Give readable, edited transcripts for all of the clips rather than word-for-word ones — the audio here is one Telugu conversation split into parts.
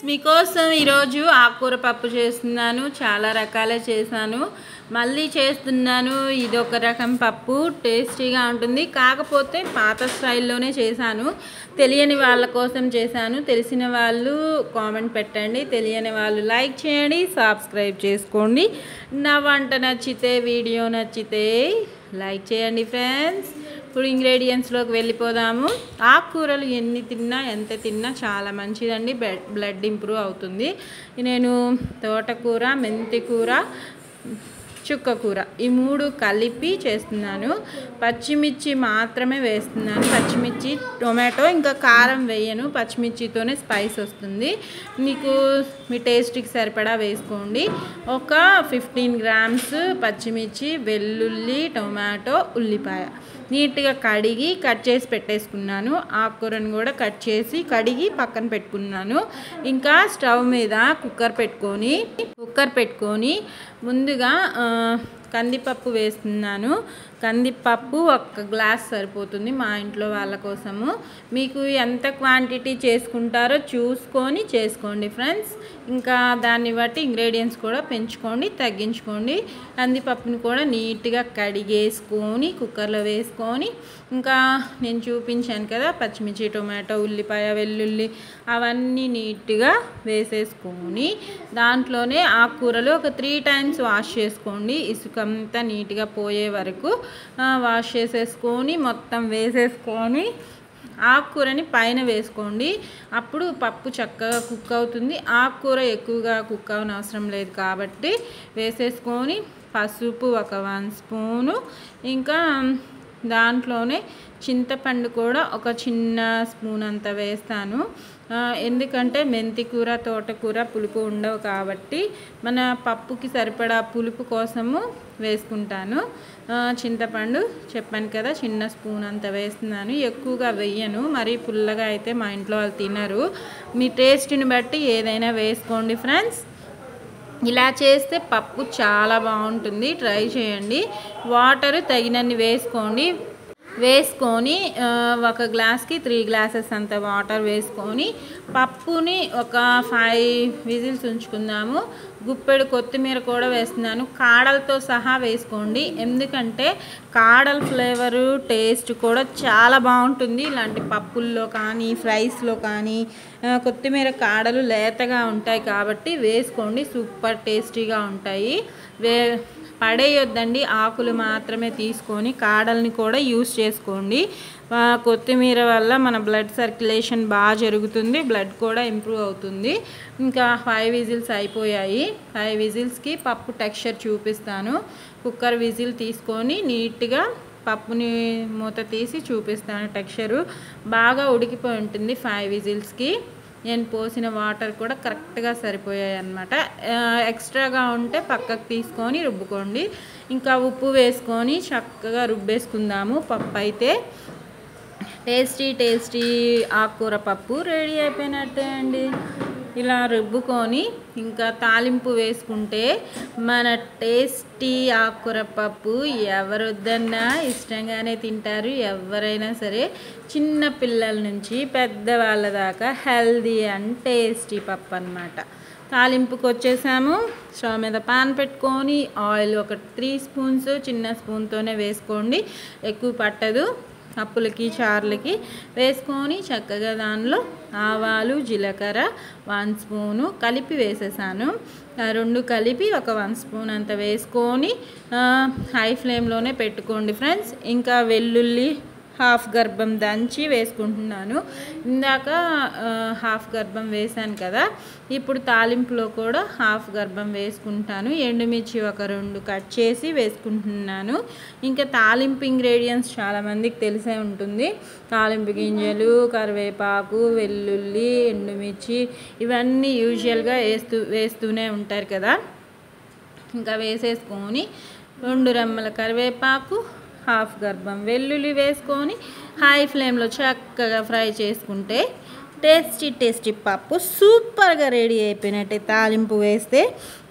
మీకోసం ఈరోజు ఆకుకూర పప్పు చేస్తున్నాను. చాలా రకాలే చేశాను, మళ్ళీ చేస్తున్నాను. ఇది ఒక రకం పప్పు, టేస్టీగా ఉంటుంది. కాకపోతే పాత స్టైల్లోనే చేశాను. తెలియని వాళ్ళ కోసం చేశాను. తెలిసిన వాళ్ళు కామెంట్ పెట్టండి, తెలియని వాళ్ళు లైక్ చేయండి, సబ్స్క్రైబ్ చేసుకోండి. నా వంట నచ్చితే, వీడియో నచ్చితే లైక్ చేయండి ఫ్రెండ్స్. ఇప్పుడు ఇంగ్రీడియంట్స్లోకి వెళ్ళిపోదాము. ఆకుకూరలు ఎన్ని తిన్నా, ఎంత తిన్నా చాలా మంచిదండి. బ్లడ్ ఇంప్రూవ్ అవుతుంది. నేను తోటకూర, మెంతికూర, చుక్కకూర ఈ మూడు కలిపి చేస్తున్నాను. పచ్చిమిర్చి మాత్రమే వేస్తున్నాను. పచ్చిమిర్చి, టొమాటో, ఇంకా కారం వేయను. పచ్చిమిర్చితోనే స్పైస్ వస్తుంది. మీకు మీ టేస్ట్కి సరిపడా వేసుకోండి. ఒక 15 గ్రామ్స్ పచ్చిమిర్చి, వెల్లుల్లి, టొమాటో, ఉల్లిపాయ నీట్గా కడిగి కట్ చేసి పెట్టేసుకున్నాను. ఆకుకూరను కూడా కట్ చేసి కడిగి పక్కన పెట్టుకున్నాను. ఇంకా స్టవ్ మీద కుక్కర్ పెట్టుకొని ముందుగా కందిపప్పు వేస్తున్నాను. కందిపప్పు 1 గ్లాస్ సరిపోతుంది మా ఇంట్లో వాళ్ళ కోసము. మీకు ఎంత క్వాంటిటీ చేసుకుంటారో చూసుకొని చేసుకోండి ఫ్రెండ్స్. ఇంకా దాన్ని బట్టి ఇంగ్రీడియంట్స్ కూడా పెంచుకోండి, తగ్గించుకోండి. కందిపప్పుని కూడా నీట్గా కడిగేసుకొని కుక్కర్లో వేసుకొని, ఇంకా నేను చూపించాను కదా పచ్చిమిర్చి, టొమాటో, ఉల్లిపాయ, వెల్లుల్లి అవన్నీ నీట్గా వేసేసుకొని దాంట్లోనే ఆకుకూరలు ఒక 3 టైమ్స్ వాష్ చేసుకోండి. ఇసుకంతా నీట్గా పోయే వరకు వాష్ చేసేసుకొని మొత్తం వేసేసుకొని ఆకుకూరని పైన వేసుకోండి. అప్పుడు పప్పు చక్కగా కుక్ అవుతుంది. ఆకుకూర ఎక్కువగా కుక్ అవనవసరం అవసరం లేదు కాబట్టి వేసేసుకొని పసుపు ఒక 1 స్పూను, ఇంకా దాంట్లోనే చింతపండు కూడా ఒక చిన్న స్పూన్ అంత వేస్తాను. ఎందుకంటే మెంతికూర, తోటకూర పులుపు ఉండవు కాబట్టి మన పప్పుకి సరిపడా పులుపు కోసము వేసుకుంటాను. చింతపండు చెప్పాను కదా, చిన్న స్పూన్ అంత వేస్తున్నాను. ఎక్కువగా వేయను, మరీ పుల్లగా అయితే మా ఇంట్లో వాళ్ళు తినరు. మీ టేస్ట్ని బట్టి ఏదైనా వేసుకోండి ఫ్రెండ్స్. ఇలా చేస్తే పప్పు చాలా బాగుంటుంది, ట్రై చేయండి. వాటర్ తగినన్ని వేసుకొని 1 గ్లాస్కి 3 గ్లాసెస్ అంత వాటర్ వేసుకొని పప్పుని ఒక 5 విజిల్స్ ఉంచుకుందాము. గుప్పెడు కొత్తిమీర కూడా వేస్తున్నాను. కాడలతో సహా వేసుకోండి, ఎందుకంటే కాడల ఫ్లేవరు టేస్ట్ కూడా చాలా బాగుంటుంది. ఇలాంటి పప్పుల్లో కానీ ఫ్రైస్లో కానీ కొత్తిమీర కాడలు లేతగా ఉంటాయి కాబట్టి వేసుకోండి, సూపర్ టేస్టీగా ఉంటాయి. పడేయొద్దండి, ఆకులు మాత్రమే తీసుకొని కాడల్ని కూడా యూస్ చేసుకోండి. కొత్తిమీర వల్ల మన బ్లడ్ సర్క్యులేషన్ బాగా జరుగుతుంది, బ్లడ్ కూడా ఇంప్రూవ్ అవుతుంది. ఇంకా 5 విజిల్స్ అయిపోయాయి. 5 విజిల్స్కి పప్పు టెక్స్చర్ చూపిస్తాను. కుక్కర్ విజిల్ తీసుకొని నీట్గా పప్పుని మూత తీసి చూపిస్తాను. టెక్స్చరు బాగా ఉడికిపోయి ఉంటుంది 5 విజిల్స్కి. నేను పోసిన వాటర్ కూడా కరెక్ట్గా సరిపోయాయి అన్నమాట. ఎక్స్ట్రాగా ఉంటే పక్కకు తీసుకొని రుబ్బుకోండి. ఇంకా ఉప్పు వేసుకొని చక్కగా రుబ్బేసుకుందాము. పప్పు అయితే టేస్టీ ఆకుకూర పప్పు రెడీ అయిపోయినట్టే అండి. ఇలా రుబ్బుకొని ఇంకా తాలింపు వేసుకుంటే మన టేస్టీ ఆకుకూర పప్పు ఎవరొద్దన్నా ఇష్టంగానే తింటారు. ఎవరైనా సరే, చిన్న పిల్లల నుంచి పెద్దవాళ్ళ దాకా హెల్దీ అండ్ టేస్టీ పప్పు అన్నమాట. తాలింపుకి వచ్చేసాము. స్టవ్ మీద పాన్ పెట్టుకొని ఆయిల్ ఒక 3 స్పూన్స్ చిన్న స్పూన్తోనే వేసుకోండి, ఎక్కువ పట్టదు. పప్పులకి చారులకి వేసుకొని చక్కగా దానిలో ఆవాలు, జీలకర్ర 1 స్పూను కలిపి వేసేసాను. 2 కలిపి ఒక 1 స్పూన్ అంత వేసుకొని హై ఫ్లేమ్లోనే పెట్టుకోండి ఫ్రెండ్స్. ఇంకా వెల్లుల్లి హాఫ్ గర్భం దంచి వేసుకుంటున్నాను. ఇందాక హాఫ్ గర్భం వేసాను కదా, ఇప్పుడు తాలింపులో కూడా హాఫ్ గర్భం వేసుకుంటాను. ఎండుమిర్చి ఒక 2 కట్ చేసి వేసుకుంటున్నాను. ఇంకా తాలింపు ఇంగ్రీడియంట్స్ చాలామందికి తెలిసే ఉంటుంది. తాలింపు గింజలు, కరివేపాకు, వెల్లుల్లి, ఎండుమిర్చి ఇవన్నీ యూజువల్గా వేస్తూనే ఉంటారు కదా. ఇంకా వేసేసుకొని 2 రెమ్మల కరివేపాకు, హాఫ్ గర్భం వెల్లుల్లి వేసుకొని హై ఫ్లేమ్లో చక్కగా ఫ్రై చేసుకుంటే టేస్టీ పప్పు సూపర్గా రెడీ అయిపోయినట్టే. తాలింపు వేస్తే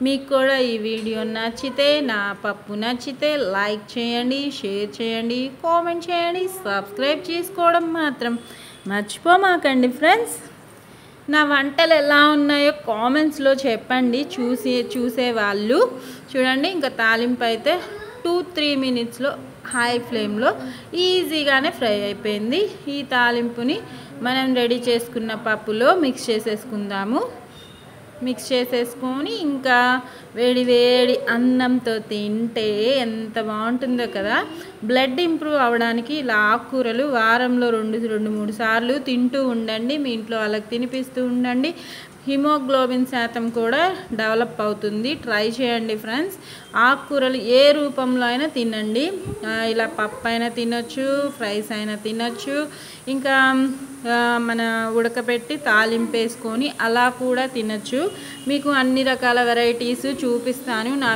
మీకు కూడా ఈ వీడియో నచ్చితే, నా పప్పు నచ్చితే లైక్ చేయండి, షేర్ చేయండి, కామెంట్ చేయండి, సబ్స్క్రైబ్ చేసుకోవడం మాత్రం మర్చిపోమాకండి ఫ్రెండ్స్. నా వంటలు ఎలా ఉన్నాయో కామెంట్స్లో చెప్పండి చూసేవాళ్ళు. చూడండి ఇంకా తాలింపు అయితే 2-3 మినిట్స్లో హై ఫ్లేమ్లో ఈజీగానే ఫ్రై అయిపోయింది. ఈ తాలింపుని మనం రెడీ చేసుకున్న పప్పులో మిక్స్ చేసేసుకుందాము. మిక్స్ చేసేసుకొని ఇంకా వేడి వేడి అన్నంతో తింటే ఎంత బాగుంటుందో కదా. బ్లడ్ ఇంప్రూవ్ అవ్వడానికి ఇలా ఆకుకూరలు వారంలో 2-3 సార్లు తింటూ ఉండండి. మీ ఇంట్లో వాళ్ళకి తినిపిస్తూ ఉండండి. హిమోగ్లోబిన్ శాతం కూడా డెవలప్ అవుతుంది. ట్రై చేయండి ఫ్రెండ్స్. ఆకుకూరలు ఏ రూపంలో అయినా తినండి. ఇలా పప్పు అయినా తినొచ్చు, ఫ్రైస్ అయినా తినొచ్చు, ఇంకా మన ఉడకబెట్టి తాలింపు వేసుకొని అలా కూడా తినొచ్చు. మీకు అన్ని రకాల వెరైటీస్ చూపిస్తాను నా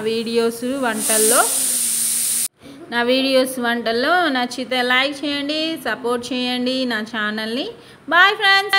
వీడియోస్ వంటల్లో. నచ్చితే లైక్ చేయండి, సపోర్ట్ చేయండి నా ఛానల్ని. Bye friends.